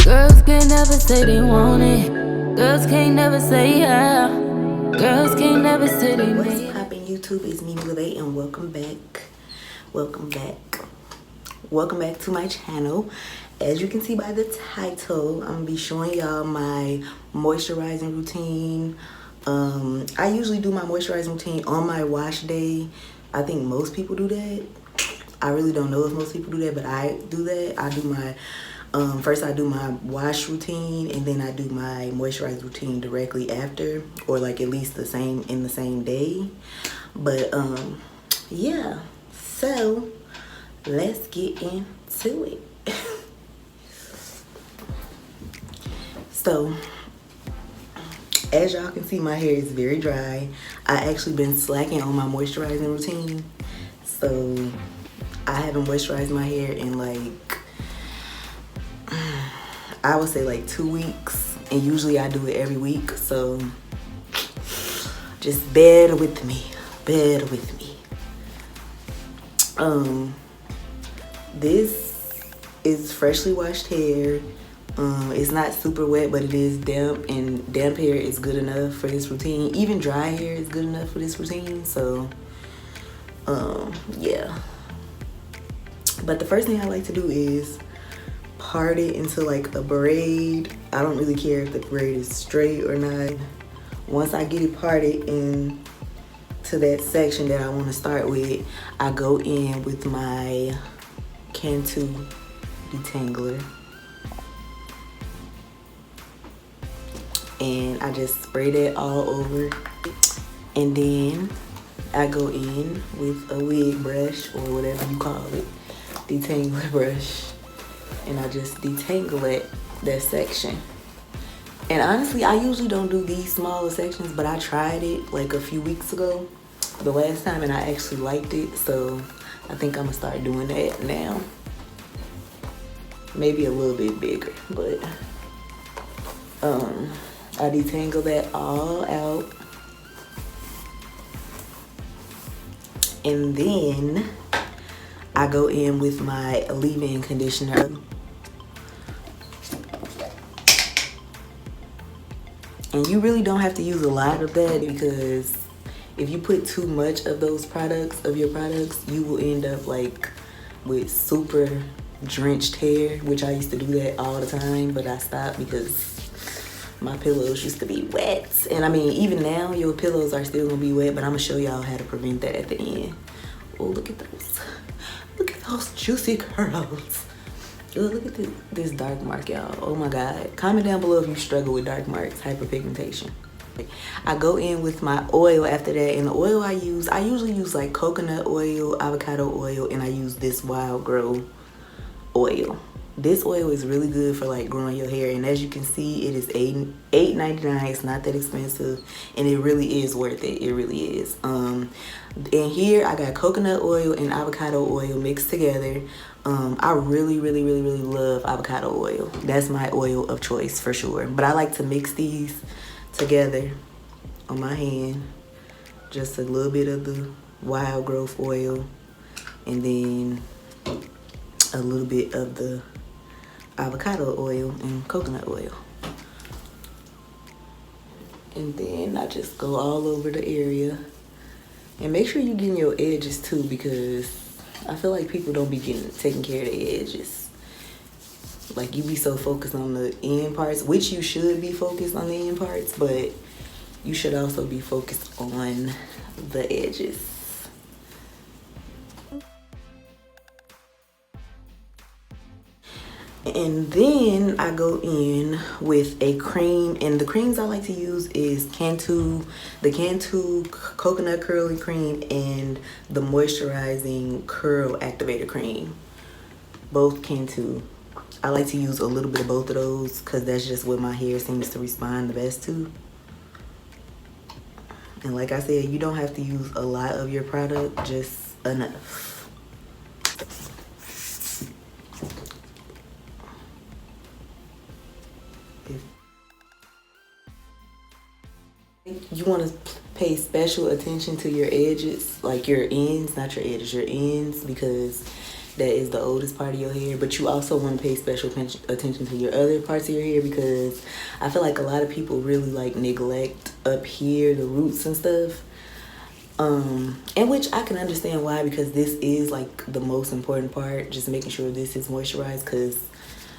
Girls can't never say they want it. Girls can't never say yeah. Girls can't never say they What's need it. poppin' YouTube? It's me, Moisturizing, and welcome back. Welcome back to my channel. As you can see by the title, I'm gonna be showing y'all my moisturizing routine. I usually do my moisturizing routine on my wash day. I think most people do that. I really don't know if most people do that, but I do that. I do my first I do my wash routine, and then I do my moisturizing routine directly after, or like at least in the same day. But yeah, so let's get into it. So as y'all can see, my hair is very dry. I actually been slacking on my moisturizing routine, so I haven't moisturized my hair in like, I would say like 2 weeks, and usually I do it every week, so just bear with me. This is freshly washed hair. It's not super wet, but it is damp, and damp hair is good enough for this routine. Even dry hair is good enough for this routine, so yeah. But the first thing I like to do is part it into like a braid. I don't really care if the braid is straight or not. Once I get it parted in to that section that I want to start with, I go in with my Cantu detangler, and I just spray that all over, and then I go in with a wig brush, or whatever you call it, detangler brush, and I just detangle that section. And honestly, I usually don't do these smaller sections, but I tried it like a few weeks ago, the last time, and I actually liked it, so I think I'm gonna start doing that now. Maybe a little bit bigger, but I detangle that all out, and then I go in with my leave-in conditioner. And you really don't have to use a lot of that, because if you put too much of those products, you will end up like with super drenched hair, which I used to do that all the time, but I stopped because my pillows used to be wet. And I mean, even now your pillows are still gonna be wet, but I'm gonna show y'all how to prevent that at the end. Oh, look at those juicy curls. Oh, look at this dark mark, y'all. Oh my God. Comment down below if you struggle with dark marks, hyperpigmentation. I go in with my oil after that, and the oil I usually use like coconut oil, avocado oil, and I use this Wild Grow oil. This oil is really good for like growing your hair, and as you can see, it is $8.99. It's not that expensive, and it really is worth it. It really is. In here I got coconut oil and avocado oil mixed together. I really love avocado oil. That's my oil of choice for sure, but I like to mix these together on my hand. Just a little bit of the Wild Growth oil, and then a little bit of the avocado oil and coconut oil, and then I just go all over the area. And make sure you're getting your edges too, because I feel like people don't be taking care of their edges. Like, you be so focused on the end parts, which you should be focused on the end parts, but you should also be focused on the edges. And then I go in with a cream, and the creams I like to use is the Cantu Coconut Curly Cream and the Moisturizing Curl Activator Cream. Both Cantu. I like to use a little bit of both of those, because that's just what my hair seems to respond the best to. And like I said, you don't have to use a lot of your product, just enough. You want to pay special attention to your edges, like your ends, not your edges, your ends, because that is the oldest part of your hair, but you also want to pay special attention to your other parts of your hair, because I feel like a lot of people really like neglect up here, the roots and stuff. And which I can understand why, because this is like the most important part, just making sure this is moisturized, because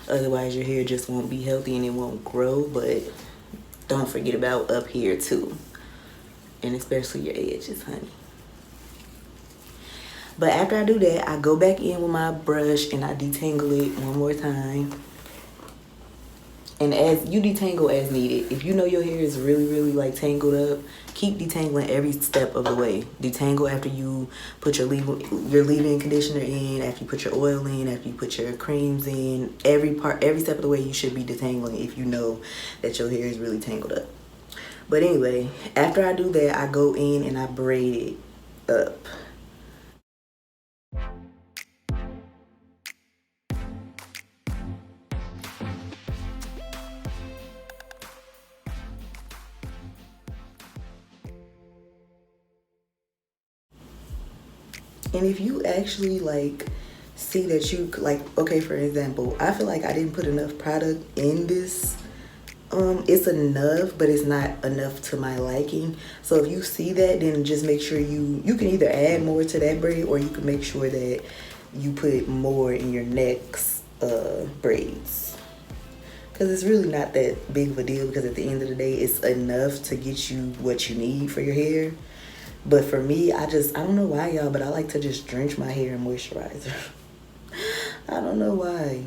otherwise your hair just won't be healthy and it won't grow. But don't forget about up here too, and especially your edges, honey. But after I do that, I go back in with my brush and I detangle it one more time. And as you detangle as needed. If you know your hair is really like tangled up, keep detangling every step of the way. Detangle after you put your leave-in conditioner in, after you put your oil in, after you put your creams in. Every step of the way you should be detangling if you know that your hair is really tangled up. But anyway, after I do that, I go in and I braid it up. And if you actually like see that you like, okay, for example, I feel like I didn't put enough product in this. It's enough, but it's not enough to my liking. So if you see that, then just make sure you can either add more to that braid, or you can make sure that you put more in your next braids. Because it's really not that big of a deal, because at the end of the day, it's enough to get you what you need for your hair. But for me, I don't know why, y'all, but I like to just drench my hair in moisturizer. I don't know why.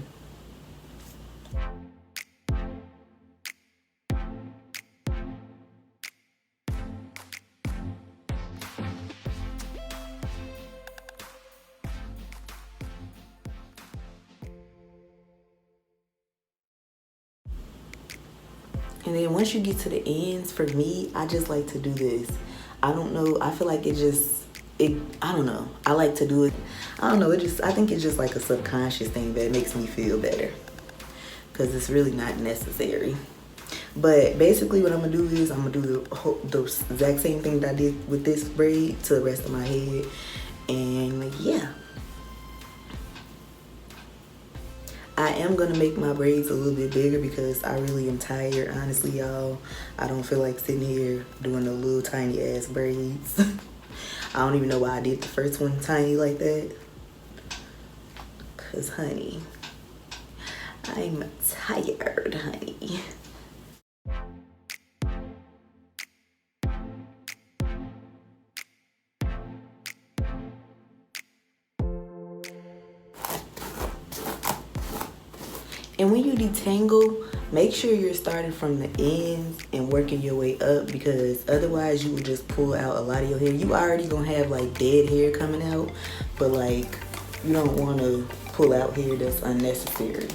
And then once you get to the ends, for me, I just like to do this. I don't know. I feel like I don't know. I like to do it. I don't know. I think it's just like a subconscious thing that makes me feel better, because it's really not necessary. But basically what I'm going to do is I'm going to do the exact same thing that I did with this braid to the rest of my head. And yeah. I am going to make my braids a little bit bigger, because I really am tired, honestly, y'all. I don't feel like sitting here doing the little tiny ass braids. I don't even know why I did the first one tiny like that. Because, honey, I'm tired, honey. And when you detangle, make sure you're starting from the ends and working your way up, because otherwise you will just pull out a lot of your hair. You already gonna have like dead hair coming out, but like you don't want to pull out hair that's unnecessary.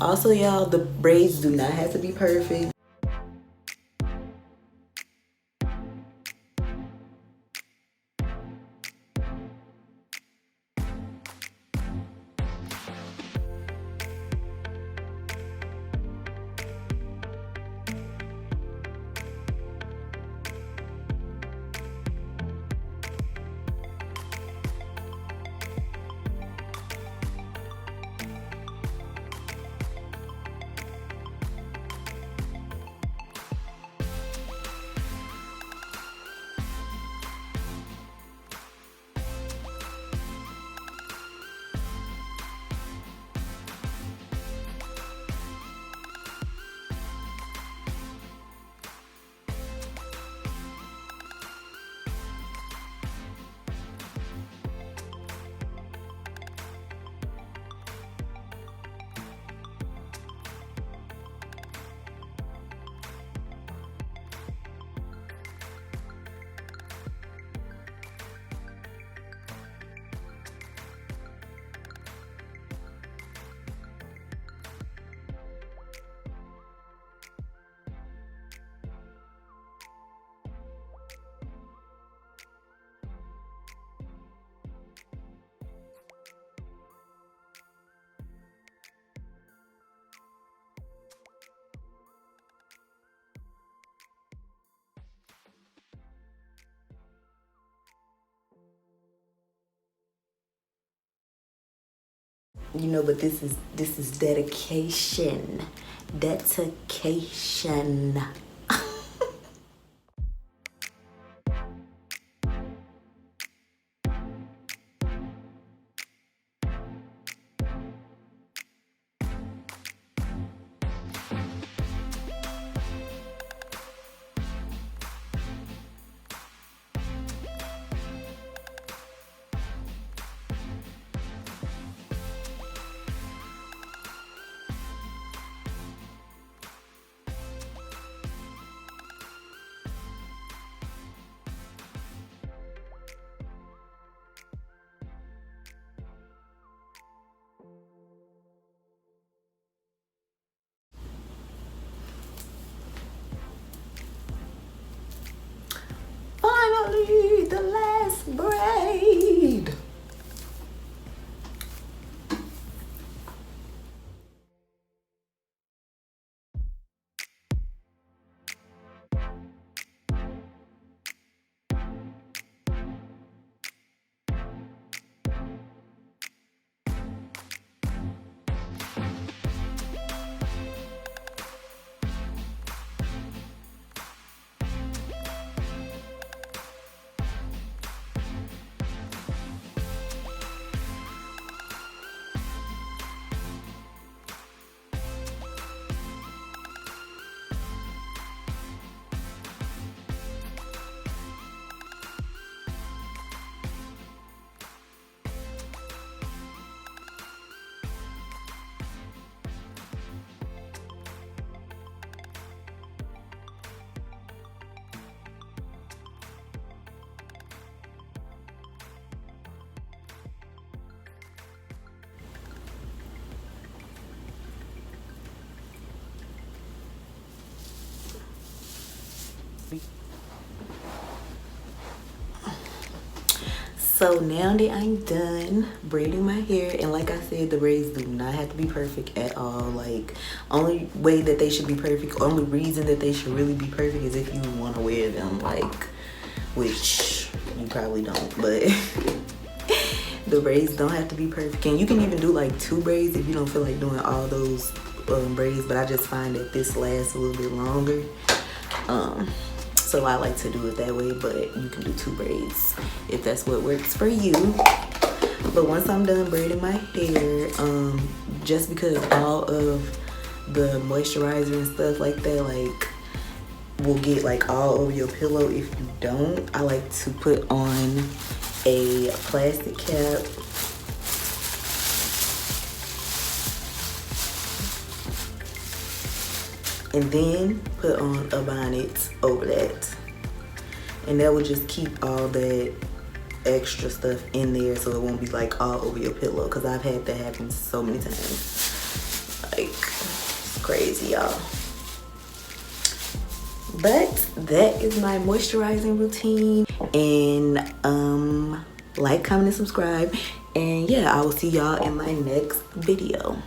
Also, y'all, the braids do not have to be perfect. You know, but this is dedication. Dedication. Finally, the last braid. So now that I'm done braiding my hair, and like I said, the braids do not have to be perfect at all. Like, only way that they should be perfect, only reason that they should really be perfect is if you want to wear them, like, which you probably don't, but the braids don't have to be perfect. And you can even do like 2 braids if you don't feel like doing all those braids, but I just find that this lasts a little bit longer. So I like to do it that way, but you can do 2 braids if that's what works for you. But once I'm done braiding my hair, just because all of the moisturizer and stuff like that, like, will get like all over your pillow if you don't, I like to put on a plastic cap. And then put on a bonnet over that. And that will just keep all that extra stuff in there so it won't be like all over your pillow, because I've had that happen so many times. Like, it's crazy, y'all. But that is my moisturizing routine. And like, comment, and subscribe. And yeah, I will see y'all in my next video.